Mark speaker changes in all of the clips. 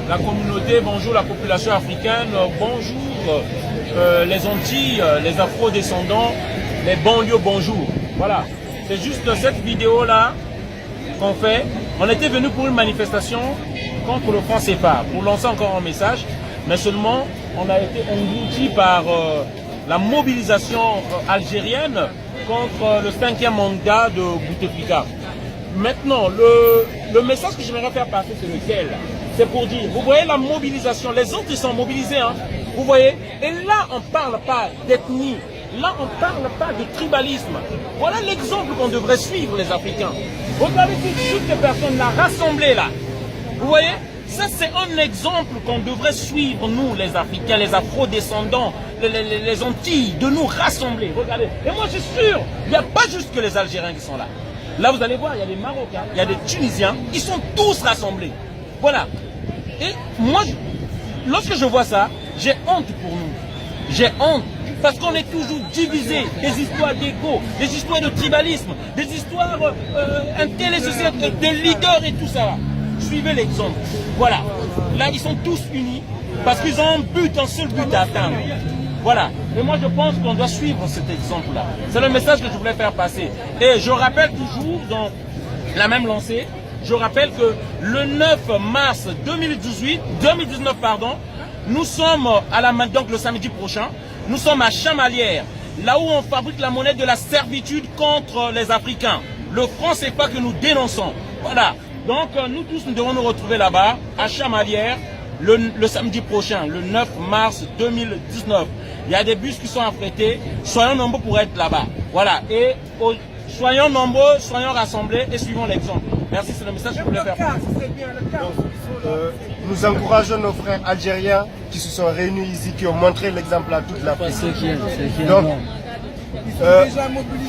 Speaker 1: la communauté, bonjour la population africaine, bonjour les Antilles, les Afro-descendants, les banlieues, bonjour. Voilà, c'est juste cette vidéo-là qu'on fait. On était venu pour une manifestation contre le franc CFA, pour lancer encore un message, mais seulement on a été englouti par la mobilisation algérienne contre le 5e mandat de Bouteflika. Maintenant, le message que j'aimerais faire passer, c'est lequel? C'est pour dire, vous voyez la mobilisation, les autres ils sont mobilisés, hein, vous voyez. Et là, on ne parle pas d'ethnie, là, on ne parle pas de tribalisme. Voilà l'exemple qu'on devrait suivre, les Africains. Regardez toutes ces personnes-là rassemblées là. Vous voyez, ça c'est un exemple qu'on devrait suivre, nous, les Africains, les Afro-descendants, les Antilles, de nous rassembler. Regardez. Et moi, je suis sûr, il n'y a pas juste que les Algériens qui sont là. Là, vous allez voir, il y a des Marocains, il y a des Tunisiens, ils sont tous rassemblés. Voilà. Et moi, lorsque je vois ça, j'ai honte pour nous. J'ai honte. Parce qu'on est toujours divisés. Des histoires d'égo, des histoires de tribalisme, des histoires de leaders et tout ça. Suivez l'exemple. Voilà. Là, ils sont tous unis parce qu'ils ont un seul but à atteindre. Voilà. Et moi, je pense qu'on doit suivre cet exemple-là. C'est le message que je voulais faire passer. Et je rappelle toujours dans la même lancée, je rappelle que le 9 mars 2019, nous sommes donc le samedi prochain, nous sommes à Chamalières, là où on fabrique la monnaie de la servitude contre les Africains. Le franc CFA que nous dénonçons. Voilà. Donc nous tous, nous devons nous retrouver là-bas, à Chamalières, le samedi prochain, le 9 mars 2019. Il y a des bus qui sont affrétés. Soyons nombreux pour être là-bas. Voilà. Et soyons nombreux, soyons rassemblés et suivons l'exemple. Merci, c'est le message que je voulais faire.
Speaker 2: Nous encourageons nos frères algériens qui se sont réunis ici, qui ont montré l'exemple à toute l'Afrique. Donc,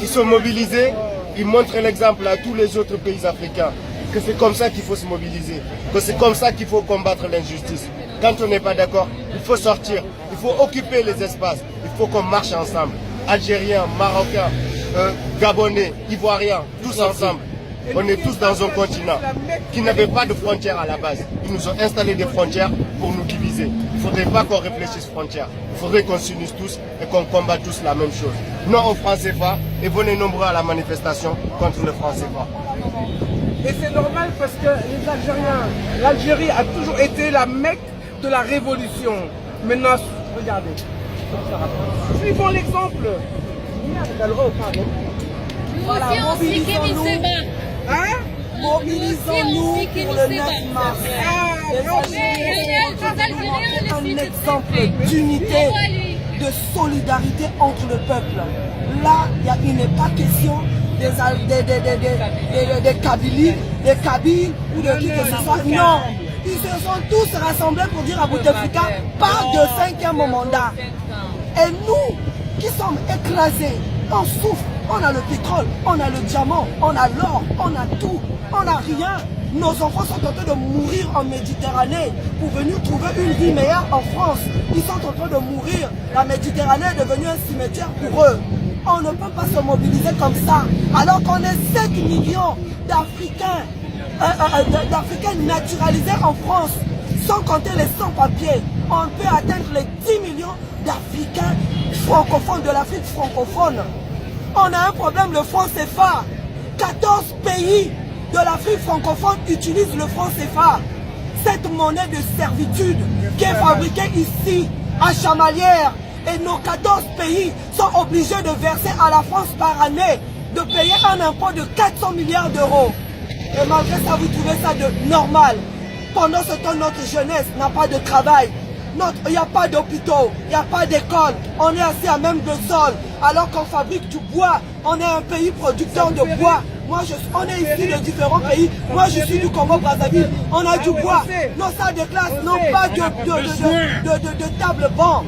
Speaker 2: ils sont mobilisés, ils montrent l'exemple à tous les autres pays africains. Que c'est comme ça qu'il faut se mobiliser, que c'est comme ça qu'il faut combattre l'injustice. Quand on n'est pas d'accord, il faut sortir, il faut occuper les espaces, il faut qu'on marche ensemble. Algériens, Marocains, Gabonais, Ivoiriens, tous ensemble. On est tous dans un continent qui n'avait pas de frontières à la base. Ils nous ont installé des frontières pour nous diviser. Il ne faudrait pas qu'on réfléchisse frontières. Il faudrait qu'on s'unisse tous et qu'on combatte tous la même chose. Non au franc CFA et venez nombreux à la manifestation contre le franc CFA.
Speaker 3: Et c'est normal parce que les Algériens, l'Algérie a toujours été la Mecque de la révolution. Maintenant, regardez. Suivons l'exemple.
Speaker 4: Voilà, mobilisons-nous.
Speaker 3: Hein?
Speaker 4: Mobilisons-nous pour le 9 mars.
Speaker 3: Un exemple d'unité, de solidarité entre le peuple. Là, il n'est pas question des Kabyles, des Kabyles ou de qui que ce soit. Non, ils se sont tous rassemblés pour dire à Bouteflika, pas de 5e mandat. Et nous, qui sommes écrasés, on souffre, on a le pétrole, on a le diamant, on a l'or, on a tout, on n'a rien. Nos enfants sont en train de mourir en Méditerranée pour venir trouver une vie meilleure en France. Ils sont en train de mourir. La Méditerranée est devenue un cimetière pour eux. On ne peut pas se mobiliser comme ça, alors qu'on est 7 millions d'Africains naturalisés en France, sans compter les sans-papiers. On peut atteindre les 10 millions d'Africains francophones, de l'Afrique francophone. On a un problème, le franc CFA. 14 pays de l'Afrique francophone utilisent le franc CFA. Cette monnaie de servitude qui est fabriquée ici, à Chamalières. Et nos 14 pays sont obligés de verser à la France par année, de payer un impôt de 400 milliards d'euros. Et malgré ça, vous trouvez ça de normal. Pendant ce temps, notre jeunesse n'a pas de travail. Il n'y a pas d'hôpitaux, il n'y a pas d'école. On est assis à même le sol, alors qu'on fabrique du bois. On est un pays producteur de bois. On est ici de différents pays. Moi, je suis du Congo-Brazzaville. On a du bois. Nos salles de classe n'ont pas de table-banc.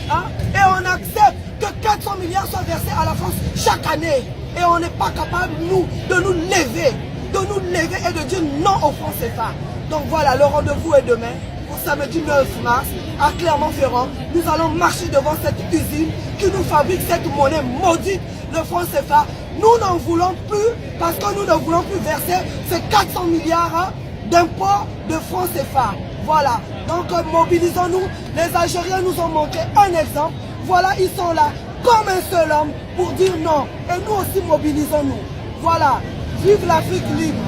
Speaker 3: Hein? Et on accepte que 400 milliards soient versés à la France chaque année. Et on n'est pas capable, nous, de nous lever et de dire non au franc CFA. Donc voilà, le rendez-vous est demain, pour samedi 9 mars, à Clermont-Ferrand. Nous allons marcher devant cette usine qui nous fabrique cette monnaie maudite, le franc CFA. Nous n'en voulons plus, parce que nous ne voulons plus verser ces 400 milliards d'impôts de franc CFA. Voilà. Donc mobilisons-nous. Les Algériens nous ont montré un exemple. Voilà, ils sont là comme un seul homme pour dire non. Et nous aussi mobilisons-nous. Voilà. Vive l'Afrique libre.